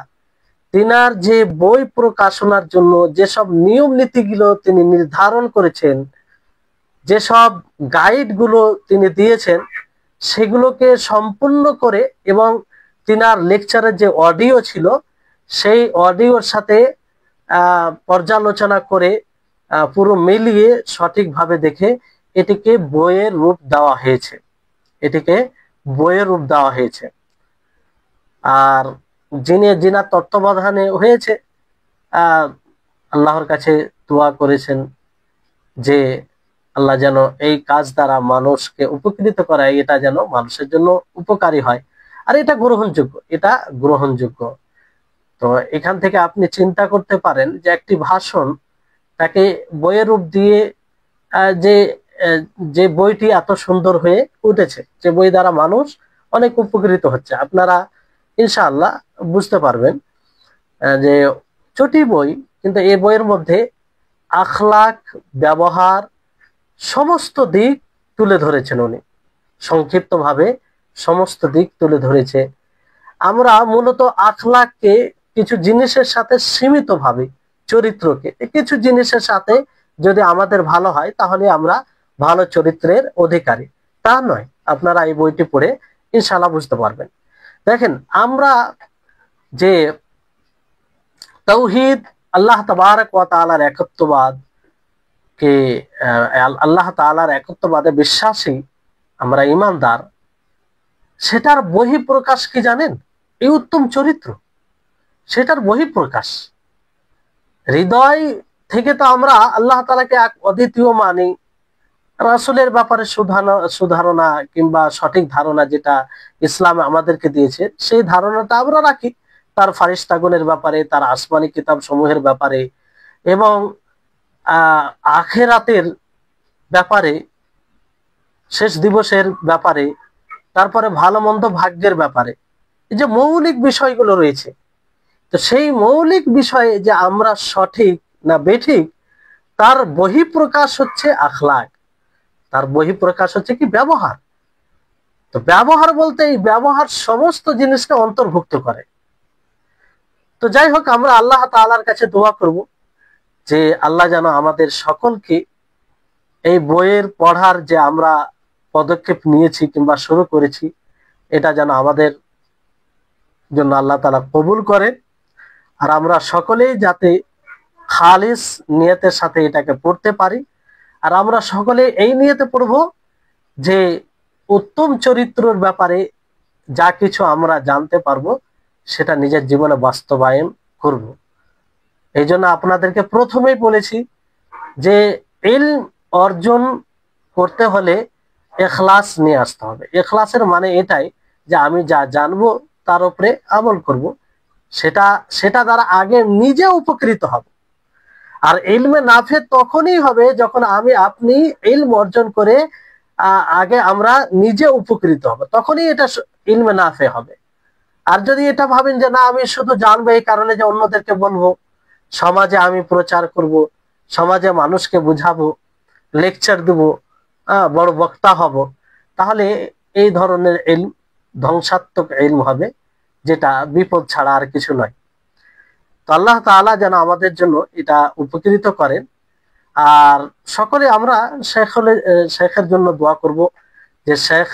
তিনার যে বই প্রকাশনার জন্য যেসব নিয়ম নীতিগুলো তিনি নির্ধারণ করেছেন, যেসব গাইডগুলো তিনি দিয়েছেন, সেগুলোকে সম্পূর্ণ করে এবং তিনার লেকচারের যে অডিও ছিল সেই অডিওর সাথে পর্যালোচনা করে পুরো মিলিয়ে সঠিকভাবে দেখে এটিকে বইয়ের রূপ দেওয়া হয়েছে। এটিকে বইয়ের রূপ দেওয়া হয়েছে। আর যিনার তত্ত্বাবধানে হয়েছে, আল্লাহর কাছে দোয়া করেছেন যে আল্লাহ যেন এই কাজ দ্বারা মানুষকে উপকৃত করায়, এটা যেন মানুষের জন্য উপকারী হয় আর এটা গ্রহণযোগ্য, এটা গ্রহণযোগ্য। তো এখান থেকে আপনি চিন্তা করতে পারেন যে একটি ভাষণ তাকে বইয়ের রূপ দিয়ে যে যে বইটি এত সুন্দর হয়ে উঠেছে, যে বই দ্বারা মানুষ অনেক উপকৃত হচ্ছে, আপনারা ইনশাআল্লাহ বুঝতে পারবেন যে ছোটি বই, কিন্তু এই বইয়ের মধ্যে আখলাক, ব্যবহার সমস্ত দিক তুলে ধরেছেন উনি, সংক্ষিপ্তভাবে সমস্ত দিক তুলে ধরেছে। আমরা মূলত আখলাককে কিছু জিনিসের সাথে সীমিত ভাবে, চরিত্রকে কিছু জিনিসের সাথে যদি আমাদের ভালো হয় তাহলে আমরা ভালো চরিত্রের অধিকারী, তা নয়। আপনারা এই বইটি পড়ে ইনশাআল্লাহ বুঝতে পারবেন। দেখেন, আমরা যে তাওহীদ, আল্লাহ তাবারক ওয়া তাআলার একত্ববাদ কে আল্লাহ তাআলার একত্ববাদে বিশ্বাসী আমরা ঈমানদার, সেটার বহিঃপ্রকাশ কি জানেন? এই উত্তম চরিত্র, সেটার বহিঃপ্রকাশ। হৃদয় থেকে তো আমরা আল্লাহ তাআলাকে এক অদ্বিতীয় মানি, রাসূলের ব্যাপারে সুধারণা কিংবা সঠিক ধারণা যেটা ইসলাম আমাদেরকে দিয়েছে সেই ধারণাটা আমরা রাখি, তার ফারিস্তাগণের ব্যাপারে, তার আসমানি কিতাব সমূহের ব্যাপারে এবং আখিরাতের ব্যাপারে, শেষ দিবসের ব্যাপারে, তারপরে ভালো মন্দ ভাগ্যের ব্যাপারে, এই যে মৌলিক বিষয়গুলো রয়েছে, তো সেই মৌলিক বিষয়ে যে আমরা সঠিক না বেঠিক তার বহিঃপ্রকাশ হচ্ছে আখলাক, তার বহিঃপ্রকাশ হচ্ছে কি ব্যবহার। তো ব্যবহার বলতে এই ব্যবহার সমস্ত জিনিসকে অন্তর্ভুক্ত করে। তো যাই হোক, আমরা আল্লাহ তাআলার কাছে দোয়া করব যে আল্লাহ যেন আমাদের সকলকে এই বইয়ের পড়ার যে আমরা পদক্ষেপ নিয়েছি কিংবা শুরু করেছি, এটা যেন আমাদের জন্য আল্লাহ তাআলা কবুল করেন, আর আমরা সকলেই যাতে খালিস নিয়তের সাথে এটাকে পড়তে পারি। আর আমরা সকলে এই নিয়তে পড়ব যে উত্তম চরিত্রের ব্যাপারে যা কিছু আমরা জানতে পারবো সেটা নিজের জীবনে বাস্তবায়ন করব। এই জন্য আপনাদেরকে প্রথমেই বলেছি যে ইলম অর্জন করতে হলে ইখলাস নিয়ে আসতে হবে। ইখলাসের মানে এটাই যে আমি যা জানবো তার উপরে আমল করব, সেটা দ্বারা আগে নিজে উপকৃত হব। আর ইলমে নাফে তখনই হবে যখন আপনি ইলম অর্জন করে আগে আমরা নিজে উপকৃত হব, তখনই এটা ইলমে নাফে হবে। আর যদি এটা ভাবেন যে না আমি শুধু জানবো এই কারণে যে অন্যদেরকে বলবো, সমাজে আমি প্রচার করব, সমাজে মানুষকে বুঝাবো, লেকচার দেব, বড় বক্তা হব, তাহলে এই ধরনের ইলম ধ্বংসাত্মক ইলম হবে, যেটা বিপদ ছাড়া আর কিছু নয়। তো আল্লাহ তাআলা যেন আমাদের জন্য এটা উপকৃত করেন। আর সকলে আমরা শেখের জন্য দোয়া করব যে শেখ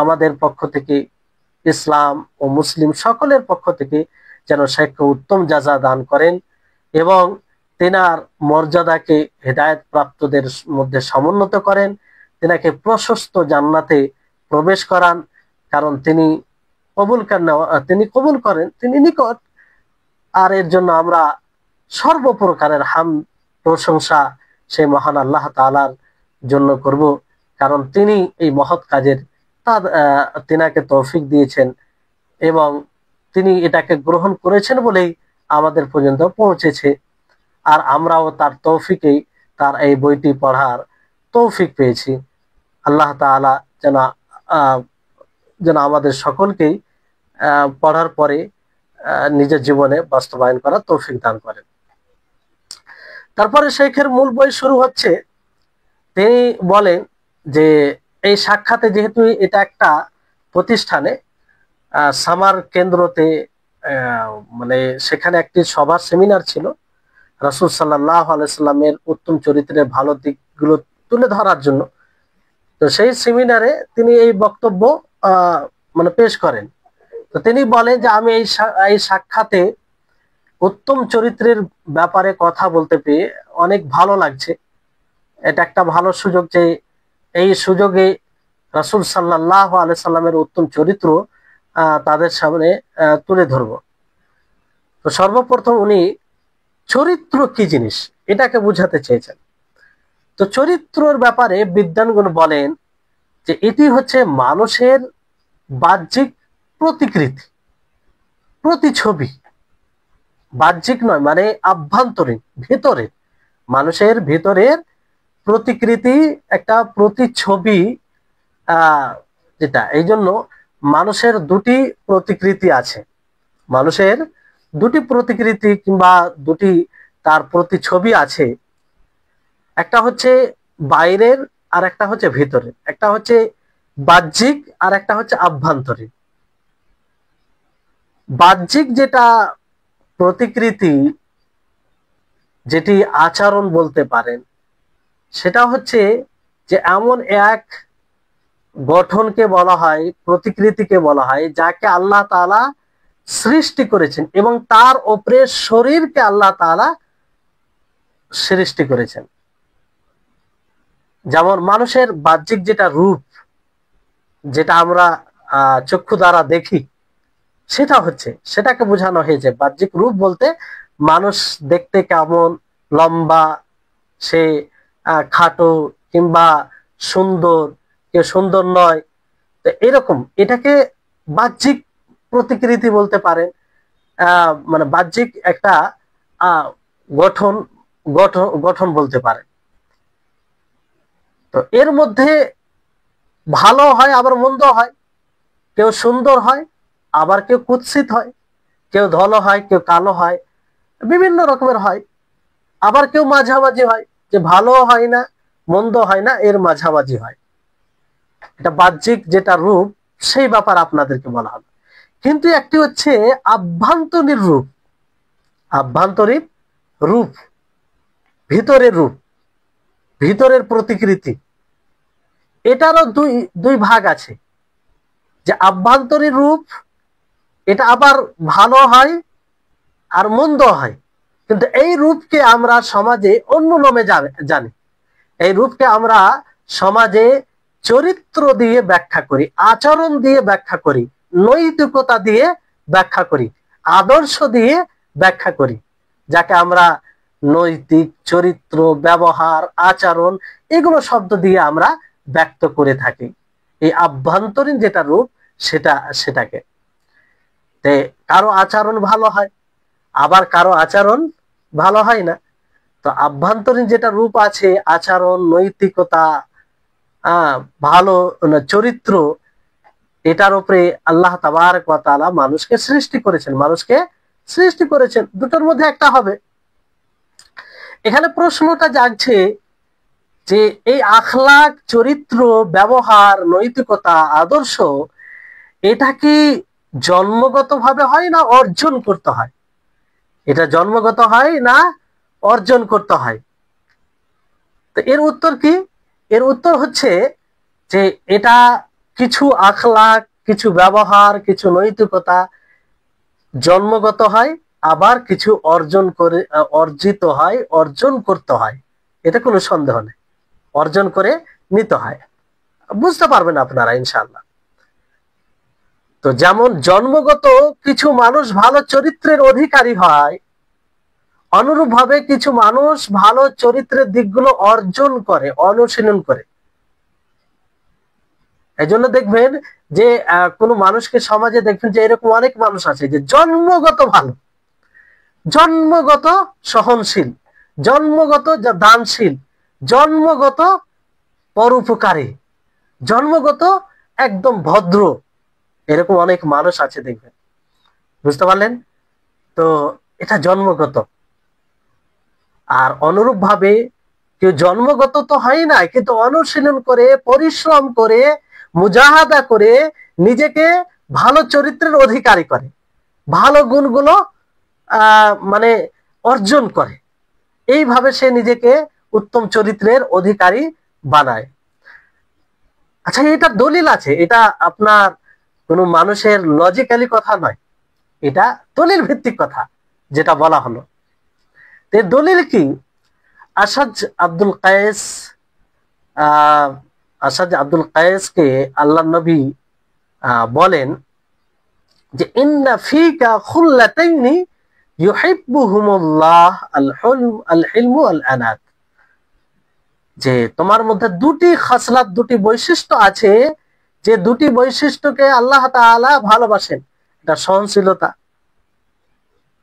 আমাদের পক্ষ থেকে, ইসলাম ও মুসলিম সকলের পক্ষ থেকে যেন শেখকে উত্তম জাযা দান করেন এবং তেনার মর্যাদাকে হেদায়েত প্রাপ্তদের মধ্যে সমুন্নত করেন, তেনাকে প্রশস্ত জান্নাতে প্রবেশ করান, কারণ তিনি কবুল করেন, তিনি নিকট। আর এর জন্য আমরা সর্বপ্রকারের প্রশংসা সেই মহান আল্লাহ তাআলার জন্য করব, কারণ তিনি এই মহৎ কাজের তিনাকে তৌফিক দিয়েছেন এবং তিনি এটাকে গ্রহণ করেছেন বলেই আমাদের পর্যন্ত পৌঁছেছে। আর আমরাও তার তৌফিকেই তার এই বইটি পড়ার তৌফিক পেয়েছি। আল্লাহ তাআলা যেন যেন আমাদের সকলকেই পড়ার পরে নিজের জীবনে বাস্তবায়ন করার তৌফিক দান করেন। তারপরে শেখের মূল বই শুরু হচ্ছে। তিনি বলেন যে এই সাক্ষাতে, যেহেতু এটা একটা প্রতিষ্ঠানে সামার কেন্দ্রতে, মানে সেখানে একটি সভার সেমিনার ছিল রাসূল সাল্লাল্লাহু আলাইহি সাল্লামের উত্তম চরিত্রের ভালো দিকগুলো তুলে ধরার জন্য। তো সেই সেমিনারে তিনি এই বক্তব্য মানে পেশ করেন। তো তিনি বলেন যে আমি এই সাক্ষাতে উত্তম চরিত্রের ব্যাপারে কথা বলতে পেয়ে অনেক ভালো লাগছে। এটা একটা ভালো সুযোগ যে এই সুযোগে রাসূল সাল্লাল্লাহু আলাইহি সাল্লামের উত্তম চরিত্র তাদের সামনে তুলে ধরব। তো সর্বপ্রথম উনি চরিত্র কি জিনিস এটাকে বুঝাতে চেয়েছেন। তো চরিত্রের ব্যাপারে বিদ্বানগণ বলেন যে এটি হচ্ছে মানুষের বাহ্যিক প্রতিকৃতি, প্রতিছবি। বাহ্যিক নয়, মানে আভ্যন্তরীণ, ভেতরের, মানুষের ভেতরের প্রতিকৃতি, একটা প্রতিছবি। যেটা এই জন্য মানুষের দুটি প্রতিকৃতি আছে, মানুষের দুটি প্রতিকৃতি কিংবা দুটি তার প্রতিছবি আছে। একটা হচ্ছে বাইরের আর একটা হচ্ছে ভেতরের, একটা হচ্ছে বাহ্যিক আর একটা হচ্ছে আভ্যন্তরীণ। বাহ্যিক যেটা প্রতিকৃতি, যেটি আচরণ বলতে পারেন, সেটা হচ্ছে যে এমন এক গঠনকে বলা হয়, প্রতিকৃতিকে বলা হয়, যাকে আল্লাহ তাআলা সৃষ্টি করেছেন এবং তার উপরে শরীরকে আল্লাহ তাআলা সৃষ্টি করেছেন। যেমন মানুষের বাহ্যিক যেটা রূপ, যেটা আমরা চক্ষু দ্বারা দেখি, সেটা হচ্ছে, সেটাকে বোঝানো হয়েছে বাহ্যিক রূপ বলতে মানুষ দেখতে কেমন, লম্বা, সে খাটো কিংবা সুন্দর, কেউ সুন্দর নয়, তো এরকম এটাকে বাহ্যিক প্রতিকৃতি বলতে পারেন। মানে বাহ্যিক একটা গঠন গঠন গঠন বলতে পারেন। তো এর মধ্যে ভালো হয় আবার মন্দ হয়, কেউ সুন্দর হয় আবার কেউ কুৎসিত হয়, কেউ ধলো হয় কেউ কালো হয়, বিভিন্ন রকমের হয়। আবার কেউ মাঝামাঝি হয়, যে ভালো হয় না মন্দ হয় না, এর মাঝামাঝি হয়। এটা বাহ্যিক যেটা রূপ, সেই ব্যাপার আপনাদেরকে বলা হবে। কিন্তু একটি হচ্ছে আভ্যন্তরীণ রূপ, আভ্যন্তরীণ রূপ, ভিতরের রূপ, ভিতরের প্রতিকৃতি। এটারও দুই ভাগ আছে। যে আভ্যন্তরীণ রূপ, এটা আবার ভালো হয় আর মন্দ হয়, কিন্তু এই রূপকে আমরা সমাজে অন্য নামে জানি। এই রূপকে আমরা সমাজে চরিত্র দিয়ে ব্যাখ্যা করি, আচরণ দিয়ে ব্যাখ্যা করি, নৈতিকতা দিয়ে ব্যাখ্যা করি, আদর্শ দিয়ে ব্যাখ্যা করি, যাকে আমরা নৈতিক, চরিত্র, ব্যবহার, আচরণ, এগুলো শব্দ দিয়ে আমরা ব্যক্ত করে থাকি। এই আভ্যন্তরীণ যেটা রূপ, সেটাকে কারো আচরণ ভালো হয় আবার কারো আচরণ ভালো হয় না। তো আভ্যন্তরীণ যেটা রূপ আছে, আচরণ, নৈতিকতা, ভালো চরিত্র, এটার উপরে আল্লাহ তাবারক ওয়া তাআলা মানুষকে সৃষ্টি করেছেন। দুটোর মধ্যে একটা হবে। এখানে প্রশ্নটা জাগছে যে এই আখলাক, চরিত্র, ব্যবহার, নৈতিকতা, আদর্শ, এটা কি জন্মগতভাবে হয় না অর্জন করতে হয়? এটা জন্মগত হয় না অর্জন করতে হয়? তো এর উত্তর কি? এর উত্তর হচ্ছে যে এটা কিছু আখলাক, কিছু ব্যবহার, কিছু নৈতিকতা জন্মগত হয়, আবার কিছু অর্জিত হয়, অর্জন করতে হয়। এটা কোনো সন্দেহ নেই, অর্জন করে নিতে হয়। বুঝতে পারবেন আপনারা ইনশাআল্লাহ। তো যেমন জন্মগত কিছু মানুষ ভালো চরিত্রের অধিকারী হয়, অনুরূপভাবে কিছু মানুষ ভালো চরিত্রের দিকগুলো অর্জন করে, অনুশীলন করে। এই জন্য দেখবেন যে কোনো মানুষকে সমাজে দেখবেন যে এরকম অনেক মানুষ আছে যে জন্মগত ভালো, জন্মগত সহনশীল, জন্মগত দানশীল, জন্মগত পরোপকারী, জন্মগত একদম ভদ্র, এরকম অনেক মানুষ আছে দেখবেন। বুঝতে পারলেন? তো এটা জন্মগত। আর অনুরূপ ভাবে কেউ জন্মগত তো হয় না, কিন্তু অনুশীলন করে, পরিশ্রম করে, মুজাহাদা করে নিজেকে ভালো চরিত্রের অধিকারী করে, ভালো গুণগুলো মানে অর্জন করে, এইভাবে সে নিজেকে উত্তম চরিত্রের অধিকারী বানায়। আচ্ছা, এটা দলিল আছে, এটা আপনার কোনো মানুষের লজিক্যালি কথা নয়, এটা দলিল ভিত্তিক কথা যেটা বলা হলো। দলিল কি? আসাদ আব্দুল কায়েস, আসাদ আব্দুল কায়েসকে আল্লাহ নবী বলেন যে ইন্না ফিকা খুল্লাতাইনি ইউহিব্বুহুমুল্লাহ আল হিলমু আল আনাত, যে তোমার মধ্যে দুটি খাসলাত, দুটি বৈশিষ্ট্য আছে, যে দুটি বৈশিষ্ট্যকে আল্লাহ তাআলা ভালোবাসেন। এটা সহনশীলতা,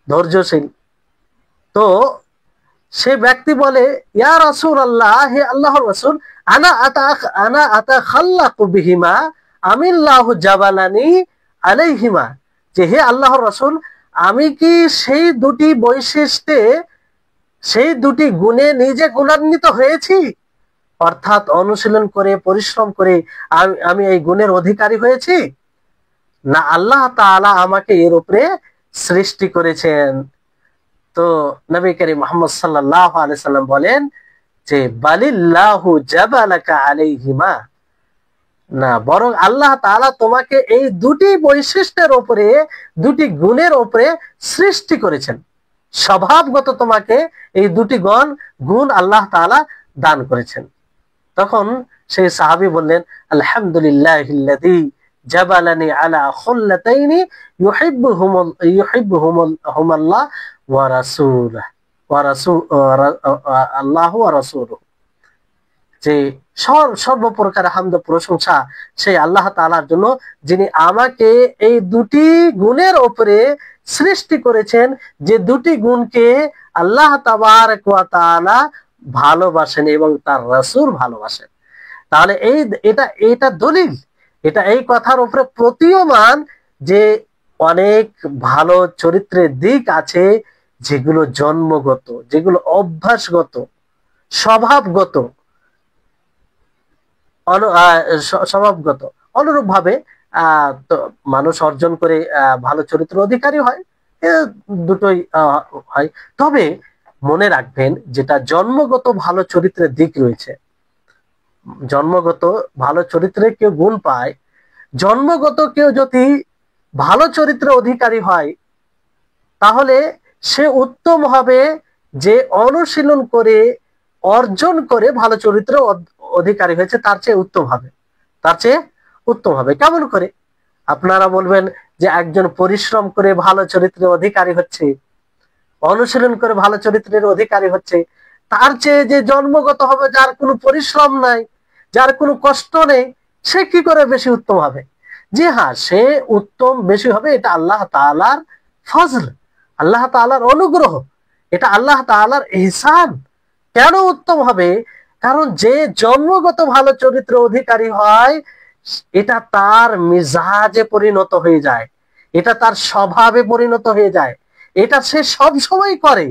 ধৈর্যশীল। তো সে ব্যক্তি বলে, ইয়া রাসূলুল্লাহ, হে আল্লাহর রাসূল, আনা আতাখাল্লাকু বিহিমা আমিল্লাহু জাবালানি আলাইহিমা, যে হে আল্লাহর রাসূল, আমি কি সেই দুটি বৈশিষ্ট্যে, সেই দুটি গুণে নিজে গুণান্বিত হয়েছি, অর্থাৎ অনুশীলন করে, পরিশ্রম করে আমি এই গুণের অধিকারী হয়েছি, না আল্লাহ তাআলা আমাকে এর উপরে সৃষ্টি করেছেন? তো নবী করিম মুহাম্মদ সাল্লাল্লাহু আলাইহি সাল্লাম বলেন যে বালিল্লাহু জাবালাকা আলাইহিমা, না, বরং আল্লাহ তাআলা তোমাকে এই দুটি বৈশিষ্ট্যের উপরে, দুটি গুণের উপরে সৃষ্টি করেছেন। স্বভাবগত তোমাকে এই দুটি গুণ আল্লাহ তাআলা দান করেছেন। তখন সেই সাহাবী বললেন, আলহামদুলিল্লাহিল্লাযী জাবালানি আলা খুল্লাতাইনি ইউহিব্বুহুমুল্লাহ ওয়া রাসূলুহু আল্লাহু ওয়া রাসূলুহু, যে সর্বপ্রকার হামদ প্রশংসা সেই আল্লাহ তাআলার জন্য, যিনি আমাকে এই দুটি গুণের উপরে সৃষ্টি করেছেন, যে দুটি গুণকে আল্লাহ তাবারক ওয়া তাআলা ভালোবাসেন এবং তার রাসূল ভালোবাসেন। তাহলে এটা দলিল, এটা এই কথার উপরে প্রতীয়মান যে অনেক ভালো চরিত্রের দিক আছে যেগুলো জন্মগত, যেগুলো অভ্যাসগত, স্বভাবগত, স্বভাবগত। অনুরূপ ভাবে মানুষ অর্জন করে ভালো চরিত্র অধিকারী হয়, দুটোই হয়। তবে মনে রাখবেন, যেটা জন্মগত ভালো চরিত্রের দিক রয়েছে, জন্মগত ভালো চরিত্রে কেউ গুণ পায়, জন্মগত কেউ যদি ভালো চরিত্রের অধিকারী হয়, তাহলে সে উত্তম হবে যে অনুশীলন করে, অর্জন করে ভালো চরিত্রের অধিকারী হয়েছে, তার চেয়ে উত্তম হবে, তার চেয়ে উত্তম হবে। কেমন করে? আপনারা বলবেন যে একজন পরিশ্রম করে ভালো চরিত্রের অধিকারী হচ্ছে, অনুশীলন করে ভালো চরিত্রের অধিকারী হচ্ছে, তার চেয়ে যে জন্মগত হবে, যার কোনো পরিশ্রম নাই, যার কোনো কষ্ট নেই, সে কি করে বেশি উত্তম হবে? জি হ্যাঁ, সে উত্তম বেশি হবে। এটা আল্লাহ তাআলার ফজল, আল্লাহ তাআলার অনুগ্রহ, এটা আল্লাহ তাআলার ইহসান। কেন উত্তম হবে? কারণ যে জন্মগত ভালো চরিত্র অধিকারী হয়, এটা তার মিজাজে পরিণত হয়ে যায়, এটা তার স্বভাবে পরিণত হয়ে যায়, এটা সে সব সময় করে।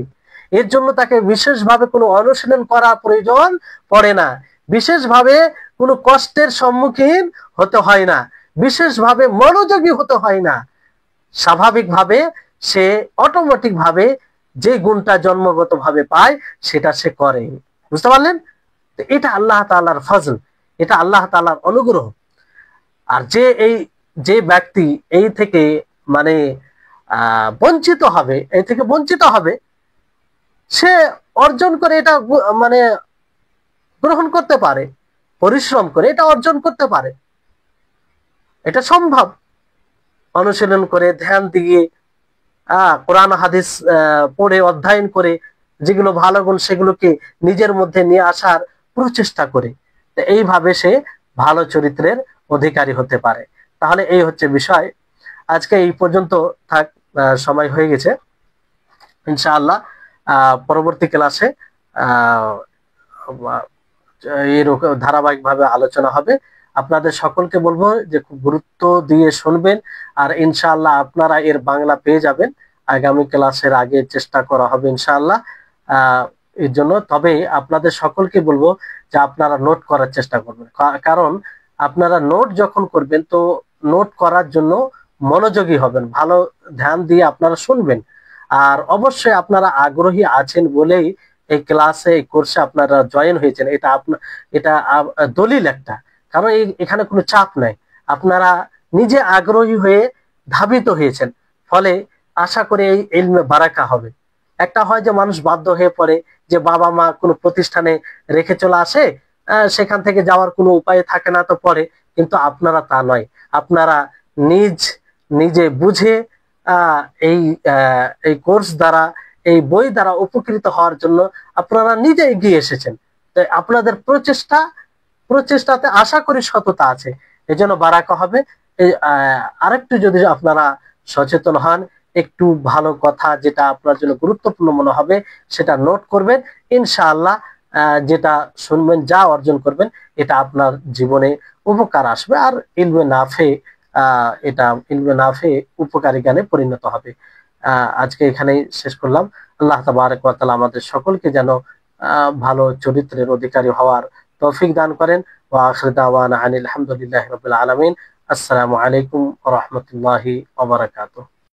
এর জন্য তাকে বিশেষভাবে কোনো অনুশীলন করার প্রয়োজন পড়ে না, বিশেষভাবে কোনো কষ্টের সম্মুখীন হতে হয় না, বিশেষভাবে মনোযোগী হতে হয় না। স্বাভাবিকভাবে সে অটোমেটিক ভাবে যে গুণটা জন্মগত ভাবে পায় সেটা সে করে। বুঝতে পারলেন? এটা আল্লাহ তাআলার ফজল, এটা আল্লাহ তাআলার অনুগ্রহ। আর যে ব্যক্তি এই থেকে মানে বঞ্চিত হবে, এই থেকে বঞ্চিত হবে, সে অর্জন করে এটা মানে গ্রহণ করতে পারে, পরিশ্রম করে এটা অর্জন করতে পারে, এটা সম্ভব। অনুশীলন করে, ধ্যান দিয়ে, কোরআন হাদিস পড়ে, অধ্যয়ন করে, যেগুলো ভালো গুণ সেগুলোকে নিজের মধ্যে নিয়ে আসার প্রচেষ্টা করে, এইভাবে সে ভালো চরিত্রের অধিকারী হতে পারে। তাহলে এই হচ্ছে বিষয়। আজকে এই পর্যন্ত থাক, সময় হয়ে গেছে। ইনশাআল্লাহ পরবর্তী ক্লাসে এরকম ধারাবাহিকভাবে আলোচনা হবে। আপনাদের সকলকে বলবো যে খুব গুরুত্ব দিয়ে শুনবেন, আর ইনশাআল্লাহ আপনারা এর বাংলা পেয়ে যাবেন। আগামী ক্লাসের আগে চেষ্টা করা হবে ইনশাআল্লাহ। এর জন্য তবে আপনাদের সকলকে বলবো যে আপনারা নোট করার চেষ্টা করবেন, কারণ আপনারা নোট যখন করবেন তো নোট করার জন্য মনোযোগী হবেন, ভালো ধ্যান দিয়ে আপনারা শুনবেন। আর অবশ্যই আপনারা আগ্রহী আছেন বলেই এই ক্লাসে এই কোর্সে আপনারা জয়েন হয়েছেন, এটা আপনার এটা দলিল একটা, কারণ এখানে কোনো চাপ নাই, আপনারা নিজে আগ্রহী হয়ে ধাবিত হয়েছেন, ফলে আশা করি এই ইলমে বারাকা হবে। একটা হয় যে মানুষ বাধ্য হয়ে পড়ে যে বাবা মা কোনো প্রতিষ্ঠানে রেখে চলে আসে, সেখান থেকে যাওয়ার কোনো উপায় থাকে না তো পড়ে, কিন্তু আপনারা তা নয়, আপনারা নিজে বুঝে এই এই কোর্স দ্বারা, এই বই দ্বারা উপকৃত হওয়ার জন্য আপনারা নিজে এগিয়ে এসেছেন। তো আপনাদের প্রচেষ্টাতে আশা করি সততা আছে, এজন্য বারাকা হবে। এই আরেকটু যদি আপনারা সচেতন হন, একটু ভালো কথা যেটা আপনার জন্য গুরুত্বপূর্ণ মনে হবে সেটা নোট করবেন, ইনশাআল্লাহ যেটা শুনবেন, যা অর্জন করবেন, এটা আপনার জীবনে উপকার আসবে, আর ইলমে নাফে এটা ইলমে নাফে উপকারী জ্ঞানে পরিণত হবে। আজকে এখানেই শেষ করলাম। আল্লাহ তাবারক ওয়া তাআলা আমাদের সকলকে যেন ভালো চরিত্রের অধিকারী হওয়ার তৌফিক দান করেন। ওয়া আখির দাওয়ানা আনিল হামদুলিল্লাহি রাব্বিল আলামিন। আসসালামু আলাইকুম ওয়া রাহমাতুল্লাহি ওয়া বারাকাতুহু।